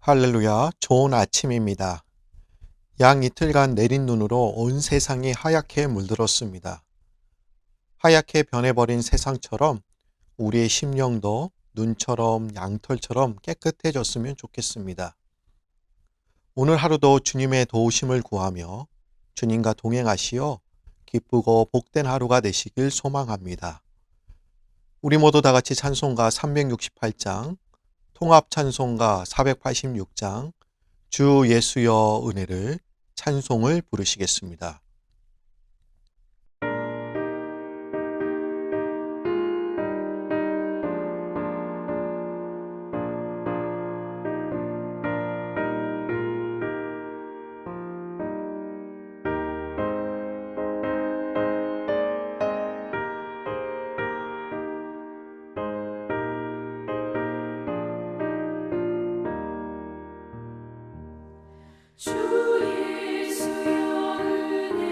할렐루야, 좋은 아침입니다. 약 이틀간 내린 눈으로 온 세상이 하얗게 물들었습니다. 하얗게 변해버린 세상처럼 우리의 심령도 눈처럼 양털처럼 깨끗해졌으면 좋겠습니다. 오늘 하루도 주님의 도우심을 구하며 주님과 동행하시어 기쁘고 복된 하루가 되시길 소망합니다. 우리 모두 다 같이 찬송가 368장, 통합 찬송가 486장, 주 예수여 은혜를 찬송을 부르시겠습니다. 주 예수여 은혜를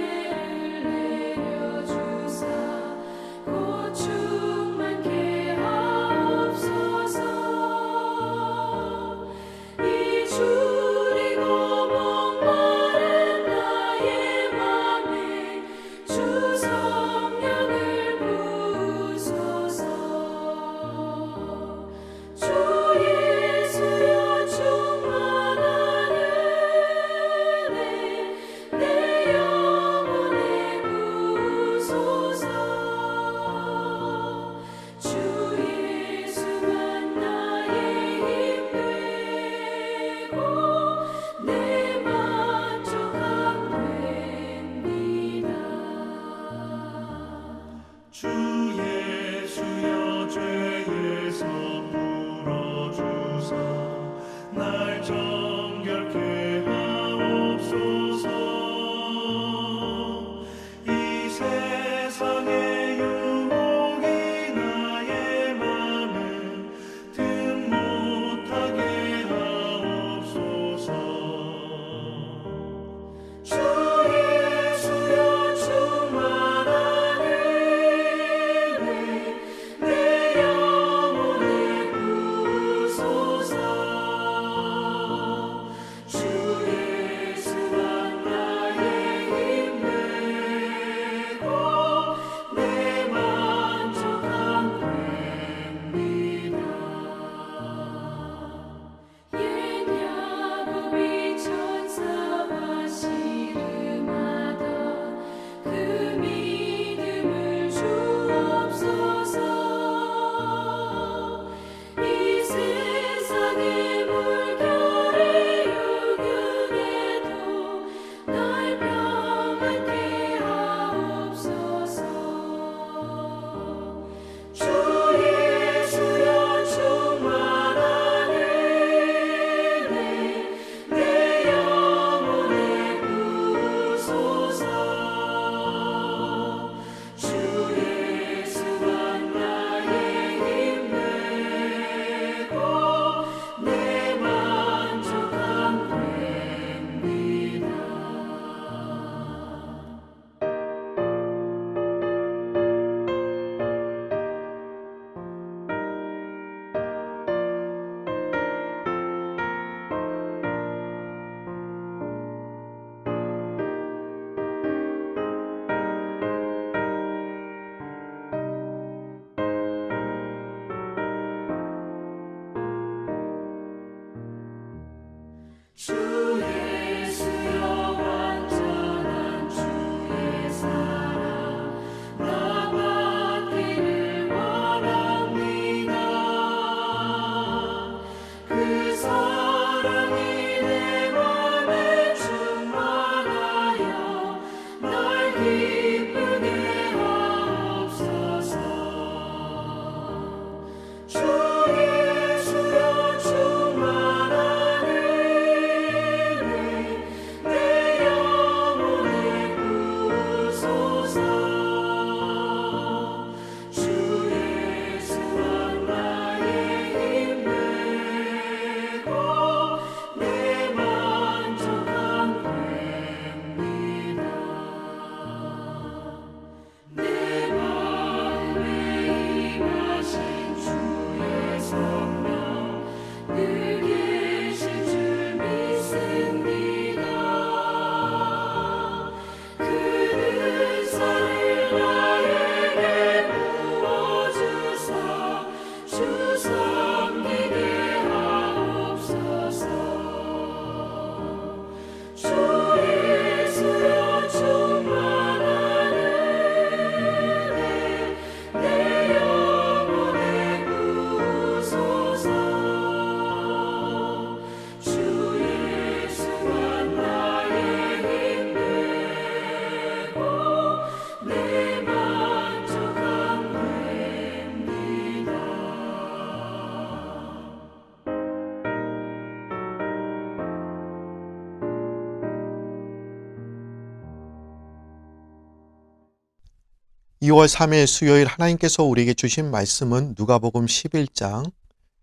2월 3일 수요일 하나님께서 우리에게 주신 말씀은 누가복음 11장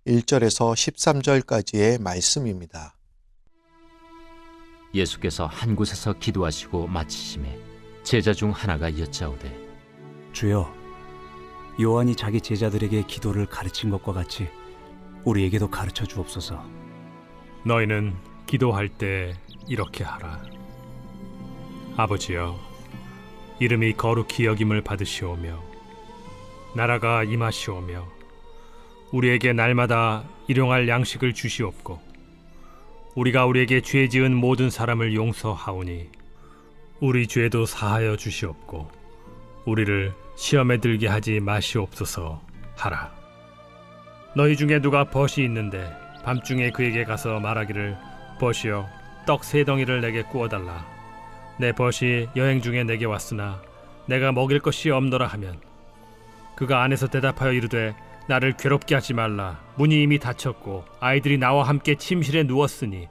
1절에서 13절까지의 말씀입니다. 예수께서 한 곳에서 기도하시고 마치심에 제자 중 하나가 여짜오되 주여, 요한이 자기 제자들에게 기도를 가르친 것과 같이 우리에게도 가르쳐 주옵소서. 너희는 기도할 때 이렇게 하라. 아버지여, 이름이 거룩히 여김을 받으시오며 나라가 임하시오며 우리에게 날마다 일용할 양식을 주시옵고 우리가 우리에게 죄 지은 모든 사람을 용서하오니 우리 죄도 사하여 주시옵고 우리를 시험에 들게 하지 마시옵소서 하라. 너희 중에 누가 벗이 있는데 밤중에 그에게 가서 말하기를 벗이여 떡 3덩이를 내게 구워달라. 내 벗이 여행 중에 내게 왔으나 내가 먹일 것이 없노라 하면 그가 안에서 대답하여 이르되 나를 괴롭게 하지 말라. 문이 이미 닫혔고 아이들이 나와 함께 침실에 누웠으니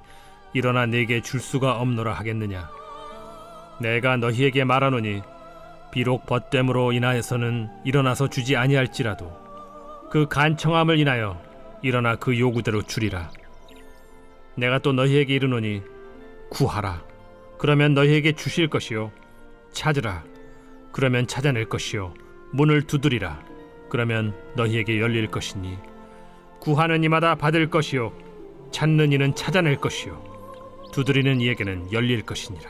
일어나 내게 줄 수가 없노라 하겠느냐. 내가 너희에게 말하노니 비록 벗됨으로 인하여서는 일어나서 주지 아니할지라도 그 간청함을 인하여 일어나 그 요구대로 주리라. 내가 또 너희에게 이르노니 구하라. 그러면 너희에게 주실 것이요. 찾으라. 그러면 찾아낼 것이요. 문을 두드리라. 그러면 너희에게 열릴 것이니 구하는 이마다 받을 것이요. 찾는 이는 찾아낼 것이요. 두드리는 이에게는 열릴 것이니라.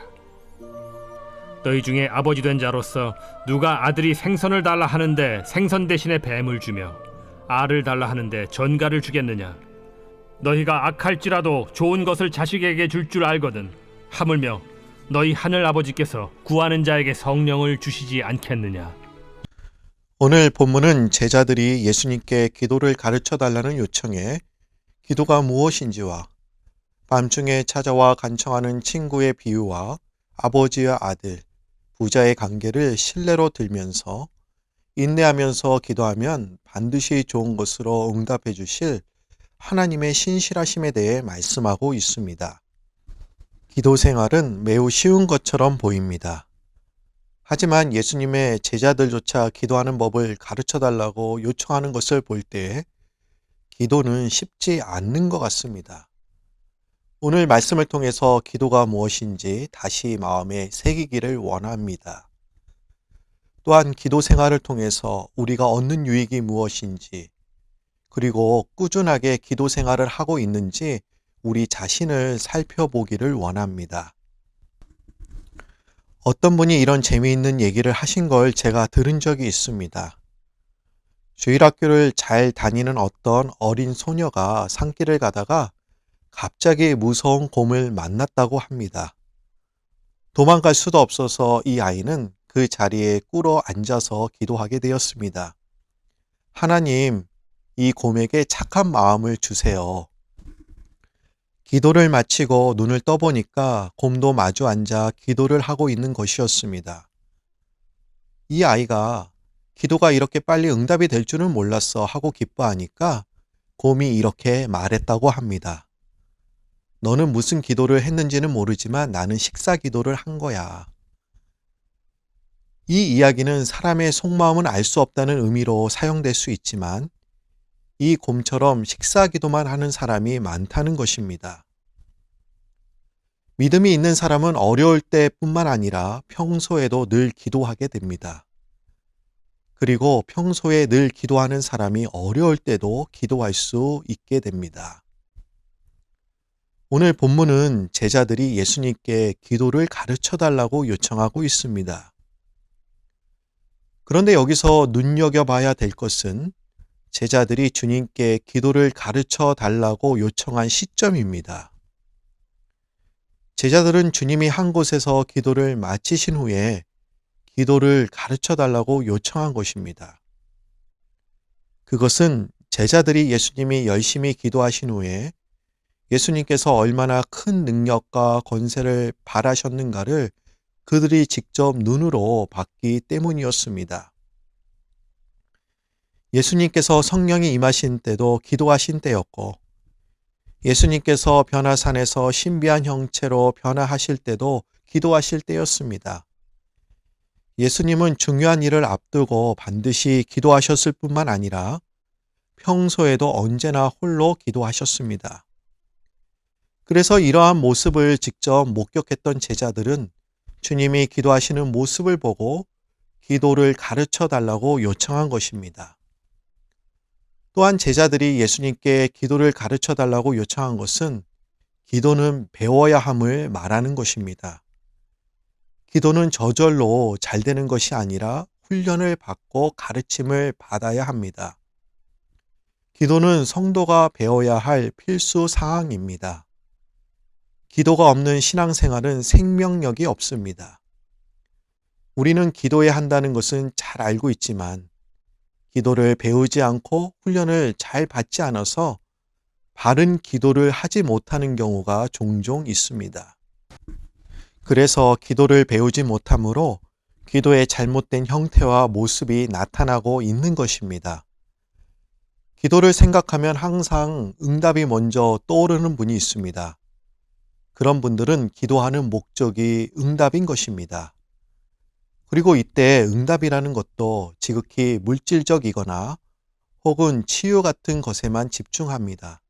너희 중에 아버지 된 자로서 누가 아들이 생선을 달라 하는데 생선 대신에 뱀을 주며 알을 달라 하는데 전갈을 주겠느냐. 너희가 악할지라도 좋은 것을 자식에게 줄 줄 알거든 하물며 너희 하늘 아버지께서 구하는 자에게 성령을 주시지 않겠느냐. 오늘 본문은 제자들이 예수님께 기도를 가르쳐 달라는 요청에 기도가 무엇인지와 밤중에 찾아와 간청하는 친구의 비유와 아버지와 아들, 부자의 관계를 신뢰로 들면서 인내하면서 기도하면 반드시 좋은 것으로 응답해 주실 하나님의 신실하심에 대해 말씀하고 있습니다. 기도 생활은 매우 쉬운 것처럼 보입니다. 하지만 예수님의 제자들조차 기도하는 법을 가르쳐 달라고 요청하는 것을 볼 때 기도는 쉽지 않는 것 같습니다. 오늘 말씀을 통해서 기도가 무엇인지 다시 마음에 새기기를 원합니다. 또한 기도 생활을 통해서 우리가 얻는 유익이 무엇인지, 그리고 꾸준하게 기도 생활을 하고 있는지 우리 자신을 살펴보기를 원합니다. 어떤 분이 이런 재미있는 얘기를 하신 걸 제가 들은 적이 있습니다. 주일학교를 잘 다니는 어떤 어린 소녀가 산길을 가다가 갑자기 무서운 곰을 만났다고 합니다. 도망갈 수도 없어서 이 아이는 그 자리에 꿇어 앉아서 기도하게 되었습니다. 하나님, 이 곰에게 착한 마음을 주세요. 기도를 마치고 눈을 떠보니까 곰도 마주 앉아 기도를 하고 있는 것이었습니다. 이 아이가 기도가 이렇게 빨리 응답이 될 줄은 몰랐어 하고 기뻐하니까 곰이 이렇게 말했다고 합니다. 너는 무슨 기도를 했는지는 모르지만 나는 식사 기도를 한 거야. 이 이야기는 사람의 속마음은 알 수 없다는 의미로 사용될 수 있지만 이 곰처럼 식사 기도만 하는 사람이 많다는 것입니다. 믿음이 있는 사람은 어려울 때뿐만 아니라 평소에도 늘 기도하게 됩니다. 그리고 평소에 늘 기도하는 사람이 어려울 때도 기도할 수 있게 됩니다. 오늘 본문은 제자들이 예수님께 기도를 가르쳐 달라고 요청하고 있습니다. 그런데 여기서 눈여겨봐야 될 것은 제자들이 주님께 기도를 가르쳐 달라고 요청한 시점입니다. 제자들은 주님이 한 곳에서 기도를 마치신 후에 기도를 가르쳐 달라고 요청한 것입니다. 그것은 제자들이 예수님이 열심히 기도하신 후에 예수님께서 얼마나 큰 능력과 권세를 발하셨는가를 그들이 직접 눈으로 봤기 때문이었습니다. 예수님께서 성령이 임하신 때도 기도하신 때였고 예수님께서 변화산에서 신비한 형체로 변화하실 때도 기도하실 때였습니다. 예수님은 중요한 일을 앞두고 반드시 기도하셨을 뿐만 아니라 평소에도 언제나 홀로 기도하셨습니다. 그래서 이러한 모습을 직접 목격했던 제자들은 주님이 기도하시는 모습을 보고 기도를 가르쳐 달라고 요청한 것입니다. 또한 제자들이 예수님께 기도를 가르쳐 달라고 요청한 것은 기도는 배워야 함을 말하는 것입니다. 기도는 저절로 잘 되는 것이 아니라 훈련을 받고 가르침을 받아야 합니다. 기도는 성도가 배워야 할 필수 사항입니다. 기도가 없는 신앙생활은 생명력이 없습니다. 우리는 기도해야 한다는 것은 잘 알고 있지만 기도를 배우지 않고 훈련을 잘 받지 않아서 바른 기도를 하지 못하는 경우가 종종 있습니다. 그래서 기도를 배우지 못하므로 기도의 잘못된 형태와 모습이 나타나고 있는 것입니다. 기도를 생각하면 항상 응답이 먼저 떠오르는 분이 있습니다. 그런 분들은 기도하는 목적이 응답인 것입니다. 그리고 이때 응답이라는 것도 지극히 물질적이거나 혹은 치유 같은 것에만 집중합니다.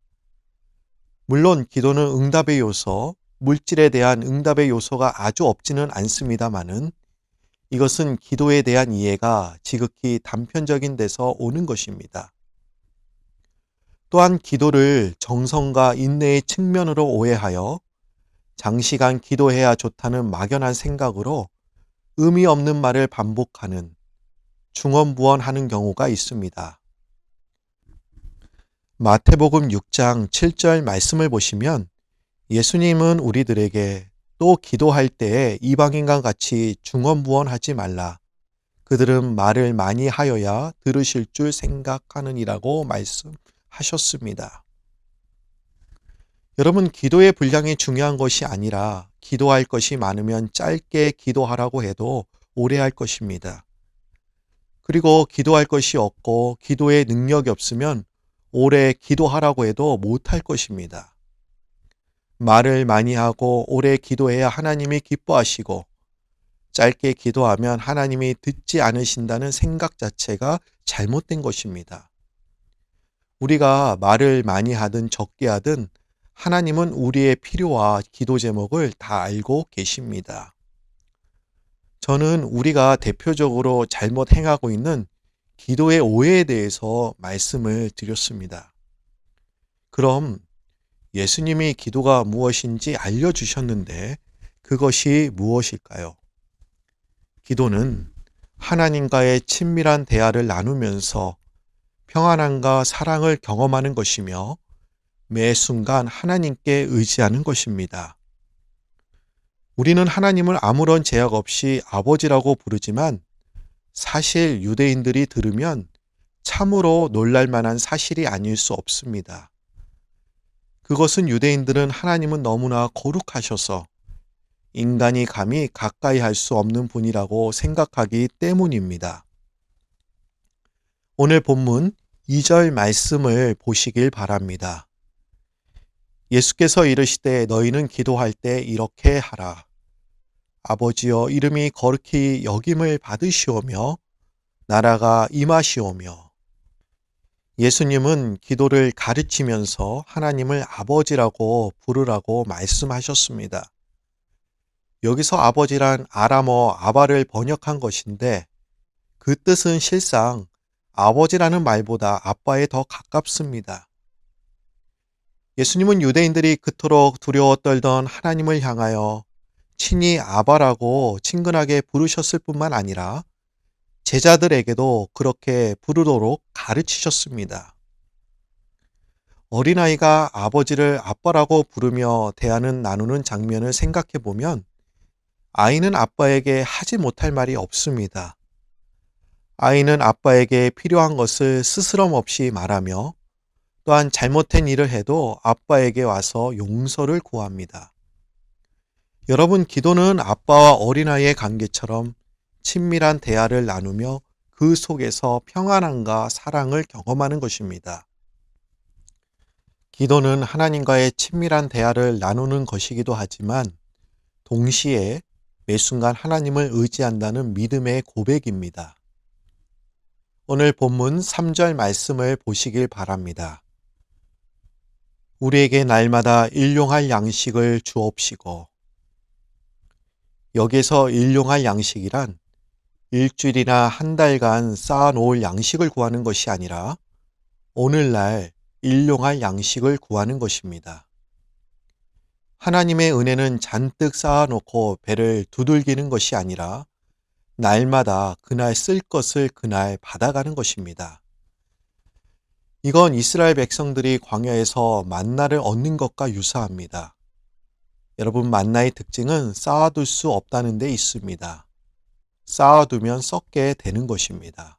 물론 기도는 응답의 요소, 물질에 대한 응답의 요소가 아주 없지는 않습니다마는 이것은 기도에 대한 이해가 지극히 단편적인 데서 오는 것입니다. 또한 기도를 정성과 인내의 측면으로 오해하여 장시간 기도해야 좋다는 막연한 생각으로 의미 없는 말을 반복하는 중언부언하는 경우가 있습니다. 마태복음 6장 7절 말씀을 보시면 예수님은 우리들에게 또 기도할 때에 이방인과 같이 중언부언하지 말라. 그들은 말을 많이 하여야 들으실 줄 생각하느니라고 말씀하셨습니다. 여러분, 기도의 분량이 중요한 것이 아니라 기도할 것이 많으면 짧게 기도하라고 해도 오래 할 것입니다. 그리고 기도할 것이 없고 기도의 능력이 없으면 오래 기도하라고 해도 못할 것입니다. 말을 많이 하고 오래 기도해야 하나님이 기뻐하시고 짧게 기도하면 하나님이 듣지 않으신다는 생각 자체가 잘못된 것입니다. 우리가 말을 많이 하든 적게 하든 하나님은 우리의 필요와 기도 제목을 다 알고 계십니다. 저는 우리가 대표적으로 잘못 행하고 있는 기도의 오해에 대해서 말씀을 드렸습니다. 그럼 예수님이 기도가 무엇인지 알려주셨는데 그것이 무엇일까요? 기도는 하나님과의 친밀한 대화를 나누면서 평안함과 사랑을 경험하는 것이며 매 순간 하나님께 의지하는 것입니다. 우리는 하나님을 아무런 제약 없이 아버지라고 부르지만 사실 유대인들이 들으면 참으로 놀랄 만한 사실이 아닐 수 없습니다. 그것은 유대인들은 하나님은 너무나 거룩하셔서 인간이 감히 가까이 할 수 없는 분이라고 생각하기 때문입니다. 오늘 본문 2절 말씀을 보시길 바랍니다. 예수께서 이르시되 너희는 기도할 때 이렇게 하라. 아버지여 이름이 거룩히 여김을 받으시오며 나라가 임하시오며. 예수님은 기도를 가르치면서 하나님을 아버지라고 부르라고 말씀하셨습니다. 여기서 아버지란 아람어 아바를 번역한 것인데 그 뜻은 실상 아버지라는 말보다 아빠에 더 가깝습니다. 예수님은 유대인들이 그토록 두려워 떨던 하나님을 향하여 친히 아바라고 친근하게 부르셨을 뿐만 아니라 제자들에게도 그렇게 부르도록 가르치셨습니다. 어린아이가 아버지를 아빠라고 부르며 대하는 나누는 장면을 생각해 보면 아이는 아빠에게 하지 못할 말이 없습니다. 아이는 아빠에게 필요한 것을 스스럼 없이 말하며 또한 잘못된 일을 해도 아빠에게 와서 용서를 구합니다. 여러분, 기도는 아빠와 어린아이의 관계처럼 친밀한 대화를 나누며 그 속에서 평안함과 사랑을 경험하는 것입니다. 기도는 하나님과의 친밀한 대화를 나누는 것이기도 하지만 동시에 매 순간 하나님을 의지한다는 믿음의 고백입니다. 오늘 본문 3절 말씀을 보시길 바랍니다. 우리에게 날마다 일용할 양식을 주옵시고. 여기서 일용할 양식이란 일주일이나 한 달간 쌓아놓을 양식을 구하는 것이 아니라 오늘날 일용할 양식을 구하는 것입니다. 하나님의 은혜는 잔뜩 쌓아놓고 배를 두들기는 것이 아니라 날마다 그날 쓸 것을 그날 받아가는 것입니다. 이건 이스라엘 백성들이 광야에서 만나를 얻는 것과 유사합니다. 여러분, 만나의 특징은 쌓아둘 수 없다는 데 있습니다. 쌓아두면 썩게 되는 것입니다.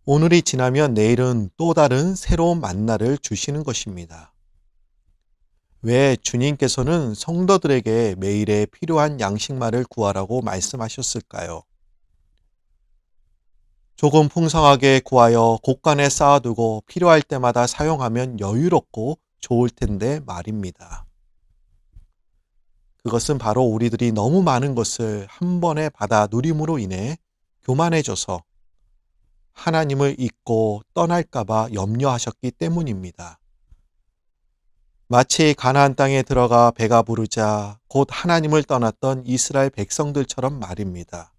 오늘이 지나면 내일은 또 다른 새로운 만나를 주시는 것입니다. 왜 주님께서는 성도들에게 매일에 필요한 양식만을 구하라고 말씀하셨을까요? 조금 풍성하게 구하여 곳간에 쌓아두고 필요할 때마다 사용하면 여유롭고 좋을 텐데 말입니다. 그것은 바로 우리들이 너무 많은 것을 한 번에 받아 누림으로 인해 교만해져서 하나님을 잊고 떠날까봐 염려하셨기 때문입니다. 마치 가나안 땅에 들어가 배가 부르자 곧 하나님을 떠났던 이스라엘 백성들처럼 말입니다.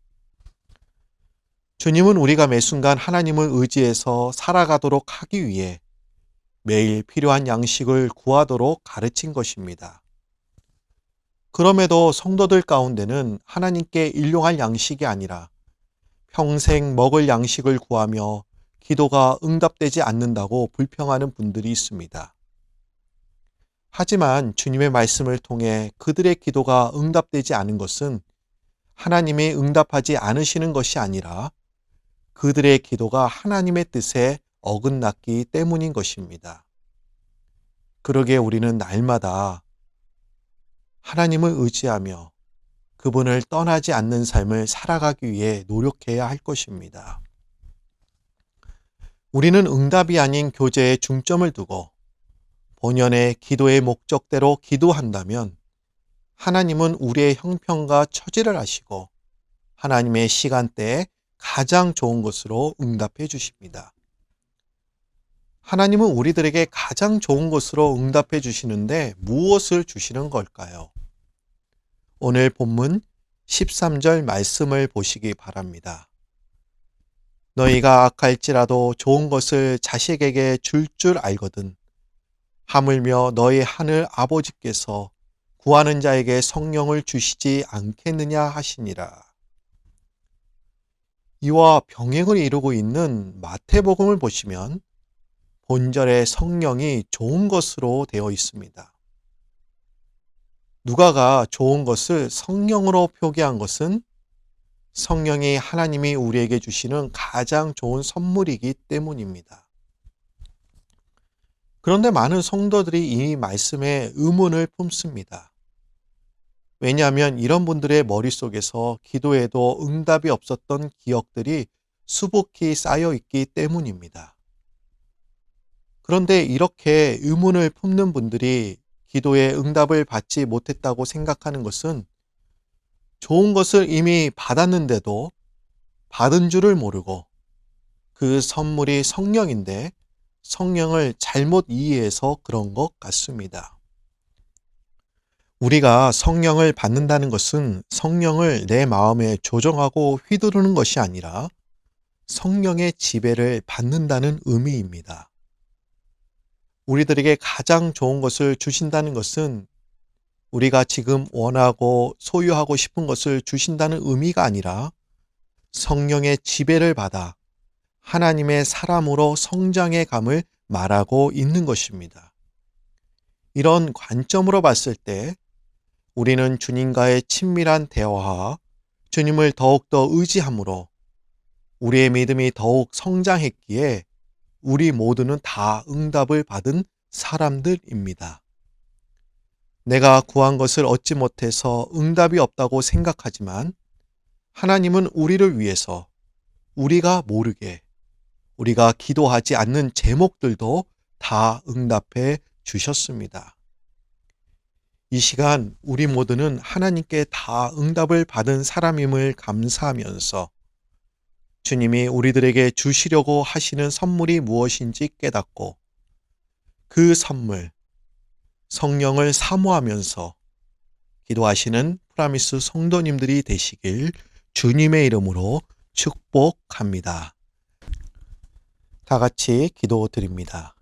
주님은 우리가 매 순간 하나님을 의지해서 살아가도록 하기 위해 매일 필요한 양식을 구하도록 가르친 것입니다. 그럼에도 성도들 가운데는 하나님께 일용할 양식이 아니라 평생 먹을 양식을 구하며 기도가 응답되지 않는다고 불평하는 분들이 있습니다. 하지만 주님의 말씀을 통해 그들의 기도가 응답되지 않은 것은 하나님이 응답하지 않으시는 것이 아니라 그들의 기도가 하나님의 뜻에 어긋났기 때문인 것입니다. 그러기에 우리는 날마다 하나님을 의지하며 그분을 떠나지 않는 삶을 살아가기 위해 노력해야 할 것입니다. 우리는 응답이 아닌 교제에 중점을 두고 본연의 기도의 목적대로 기도한다면 하나님은 우리의 형편과 처지를 아시고 하나님의 시간대에 가장 좋은 것으로 응답해 주십니다. 하나님은 우리들에게 가장 좋은 것으로 응답해 주시는데 무엇을 주시는 걸까요? 오늘 본문 13절 말씀을 보시기 바랍니다. 너희가 악할지라도 좋은 것을 자식에게 줄 줄 알거든 하물며 너희 하늘 아버지께서 구하는 자에게 성령을 주시지 않겠느냐 하시니라. 이와 병행을 이루고 있는 마태복음을 보시면 본절에 성령이 좋은 것으로 되어 있습니다. 누가가 좋은 것을 성령으로 표기한 것은 성령이 하나님이 우리에게 주시는 가장 좋은 선물이기 때문입니다. 그런데 많은 성도들이 이 말씀에 의문을 품습니다. 왜냐하면 이런 분들의 머릿속에서 기도에도 응답이 없었던 기억들이 수북히 쌓여 있기 때문입니다. 그런데 이렇게 의문을 품는 분들이 기도의 응답을 받지 못했다고 생각하는 것은 좋은 것을 이미 받았는데도 받은 줄을 모르고 그 선물이 성령인데 성령을 잘못 이해해서 그런 것 같습니다. 우리가 성령을 받는다는 것은 성령을 내 마음에 조정하고 휘두르는 것이 아니라 성령의 지배를 받는다는 의미입니다. 우리들에게 가장 좋은 것을 주신다는 것은 우리가 지금 원하고 소유하고 싶은 것을 주신다는 의미가 아니라 성령의 지배를 받아 하나님의 사람으로 성장해 감을 말하고 있는 것입니다. 이런 관점으로 봤을 때 우리는 주님과의 친밀한 대화와 주님을 더욱더 의지함으로 우리의 믿음이 더욱 성장했기에 우리 모두는 다 응답을 받은 사람들입니다. 내가 구한 것을 얻지 못해서 응답이 없다고 생각하지만 하나님은 우리를 위해서 우리가 모르게 우리가 기도하지 않는 제목들도 다 응답해 주셨습니다. 이 시간 우리 모두는 하나님께 다 응답을 받은 사람임을 감사하면서 주님이 우리들에게 주시려고 하시는 선물이 무엇인지 깨닫고 그 선물, 성령을 사모하면서 기도하시는 프라미스 성도님들이 되시길 주님의 이름으로 축복합니다. 다 같이 기도드립니다.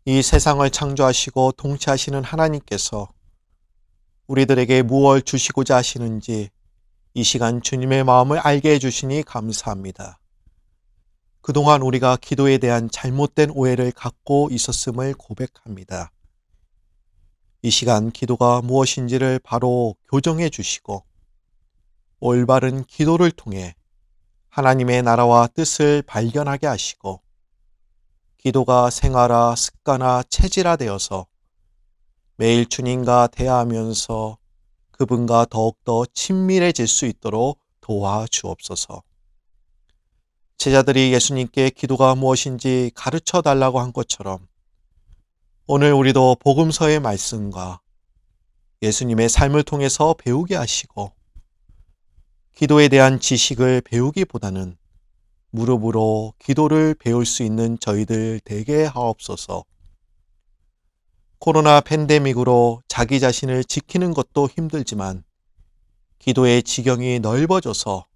이 세상을 창조하시고 통치하시는 하나님께서 우리들에게 무엇을 주시고자 하시는지 이 시간 주님의 마음을 알게 해주시니 감사합니다. 그동안 우리가 기도에 대한 잘못된 오해를 갖고 있었음을 고백합니다. 이 시간 기도가 무엇인지를 바로 교정해 주시고 올바른 기도를 통해 하나님의 나라와 뜻을 발견하게 하시고 기도가 생활화, 습관화, 체질화되어서 매일 주님과 대화하면서 그분과 더욱더 친밀해질 수 있도록 도와주옵소서. 제자들이 예수님께 기도가 무엇인지 가르쳐 달라고 한 것처럼 오늘 우리도 복음서의 말씀과 예수님의 삶을 통해서 배우게 하시고 기도에 대한 지식을 배우기보다는 무릎으로 기도를 배울 수 있는 저희들 되게 하옵소서. 코로나 팬데믹으로 자기 자신을 지키는 것도 힘들지만 기도의 지경이 넓어져서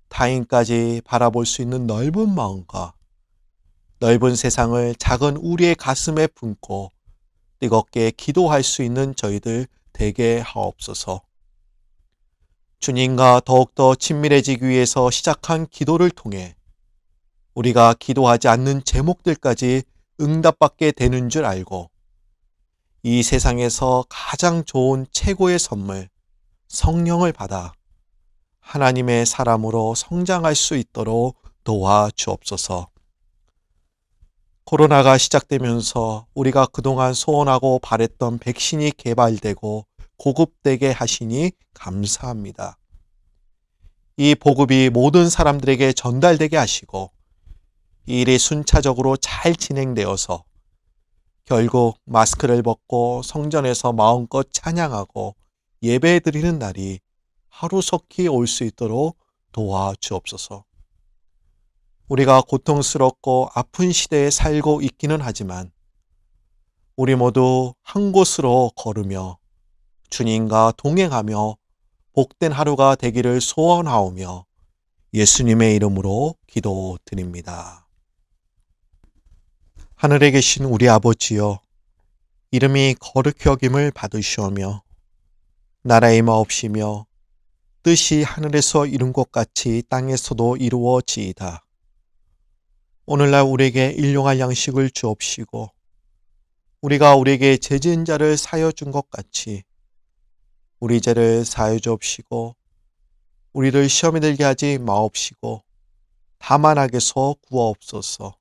타인까지 바라볼 수 있는 넓은 마음과 넓은 세상을 작은 우리의 가슴에 품고 뜨겁게 기도할 수 있는 저희들 되게 하옵소서. 주님과 더욱더 친밀해지기 위해서 시작한 기도를 통해 우리가 기도하지 않는 제목들까지 응답받게 되는 줄 알고 이 세상에서 가장 좋은 최고의 선물, 성령을 받아 하나님의 사람으로 성장할 수 있도록 도와주옵소서. 코로나가 시작되면서 우리가 그동안 소원하고 바랬던 백신이 개발되고 보급되게 하시니 감사합니다. 이 보급이 모든 사람들에게 전달되게 하시고 이 일이 순차적으로 잘 진행되어서 결국 마스크를 벗고 성전에서 마음껏 찬양하고 예배드리는 날이 하루속히 올 수 있도록 도와주옵소서. 우리가 고통스럽고 아픈 시대에 살고 있기는 하지만 우리 모두 한 곳으로 걸으며 주님과 동행하며 복된 하루가 되기를 소원하오며 예수님의 이름으로 기도드립니다. 하늘에 계신 우리 아버지여, 이름이 거룩히 여김을 받으시오며 나라의 마옵시며 뜻이 하늘에서 이룬 것 같이 땅에서도 이루어지이다. 오늘날 우리에게 일용할 양식을 주옵시고 우리가 우리에게 죄 지은 자를 사하여 준 것 같이 우리 죄를 사하여 주옵시고 우리를 시험에 들게 하지 마옵시고 다만 악에서 구하옵소서.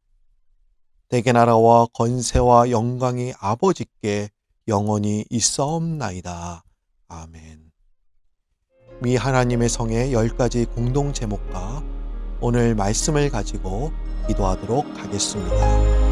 대개 나라와 권세와 영광이 아버지께 영원히 있사옵나이다. 아멘. 미 하나님의 성의 10가지 공동 제목과 오늘 말씀을 가지고 기도하도록 하겠습니다.